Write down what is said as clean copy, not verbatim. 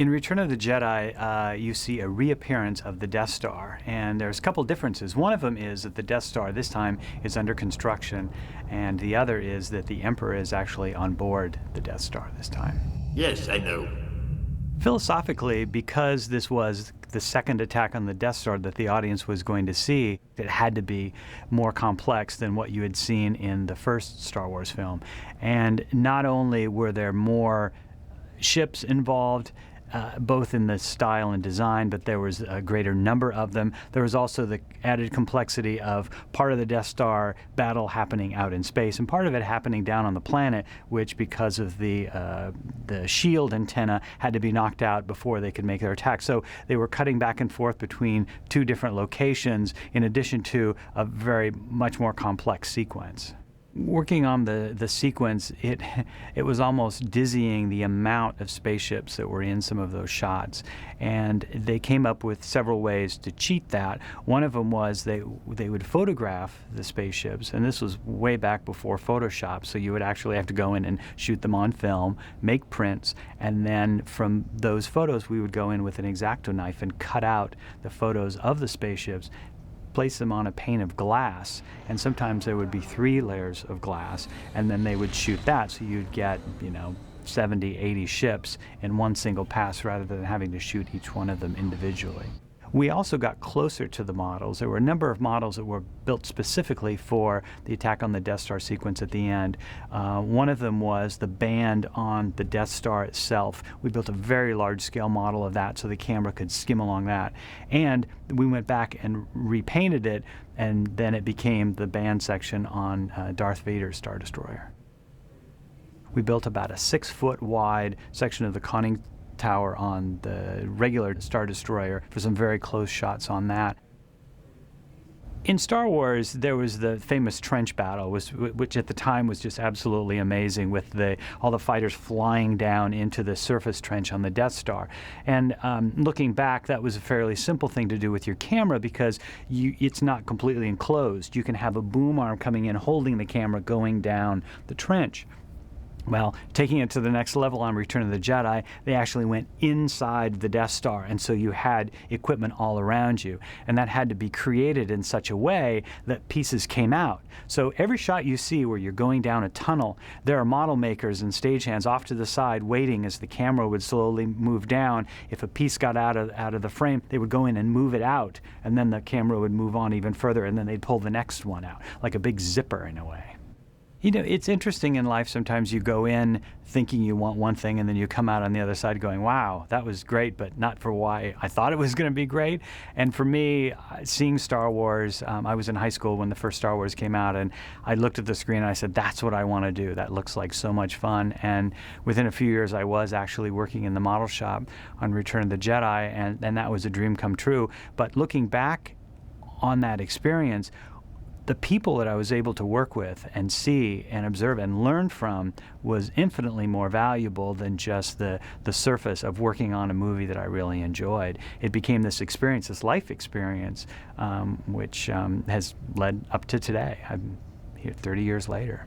In Return of the Jedi, you see a reappearance of the Death Star, and there's a couple differences. One of them is that the Death Star this time is under construction, and the other is that the Emperor is actually on board the Death Star this time. Yes, I know. Philosophically, because this was the second attack on the Death Star that the audience was going to see, it had to be more complex than what you had seen in the first Star Wars film. And not only were there more ships involved, both in the style and design, but there was a greater number of them. There was also the added complexity of part of the Death Star battle happening out in space and part of it happening down on the planet, which because of the shield antenna had to be knocked out before they could make their attack. So they were cutting back and forth between two different locations in addition to a very much more complex sequence. Working on the sequence, it was almost dizzying the amount of spaceships that were in some of those shots, and they came up with several ways to cheat that. One of them was they would photograph the spaceships, and this was way back before Photoshop, so you would actually have to go in and shoot them on film, make prints, and then from those photos we would go in with an X-Acto knife and cut out the photos of the spaceships, place them on a pane of glass, and sometimes there would be 3 layers of glass, and then they would shoot that, so you'd get 70, 80 ships in one single pass rather than having to shoot each one of them individually. We also got closer to the models. There were a number of models that were built specifically for the attack on the Death Star sequence at the end. One of them was the band on the Death Star itself. We built a very large-scale model of that so the camera could skim along that. And we went back and repainted it, and then it became the band section on Darth Vader's Star Destroyer. We built about a 6-foot wide section of the conning tower on the regular Star Destroyer for some very close shots on that. In Star Wars, there was the famous trench battle, which at the time was just absolutely amazing, with all the fighters flying down into the surface trench on the Death Star. And looking back, that was a fairly simple thing to do with your camera because it's not completely enclosed. You can have a boom arm coming in, holding the camera, going down the trench. Well, taking it to the next level on Return of the Jedi, they actually went inside the Death Star, and so you had equipment all around you. And that had to be created in such a way that pieces came out. So every shot you see where you're going down a tunnel, there are model makers and stagehands off to the side waiting as the camera would slowly move down. If a piece got out of the frame, they would go in and move it out, and then the camera would move on even further, and then they'd pull the next one out, like a big zipper in a way. It's interesting in life. Sometimes you go in thinking you want one thing, and then you come out on the other side going, wow, that was great, but not for why I thought it was going to be great. And for me, seeing Star Wars, I was in high school when the first Star Wars came out, and I looked at the screen and I said, that's what I want to do. That looks like so much fun. And within a few years, I was actually working in the model shop on Return of the Jedi, and that was a dream come true. But looking back on that experience, the people that I was able to work with and see and observe and learn from was infinitely more valuable than just the surface of working on a movie that I really enjoyed. It became this experience, this life experience, which has led up to today. I'm here 30 years later.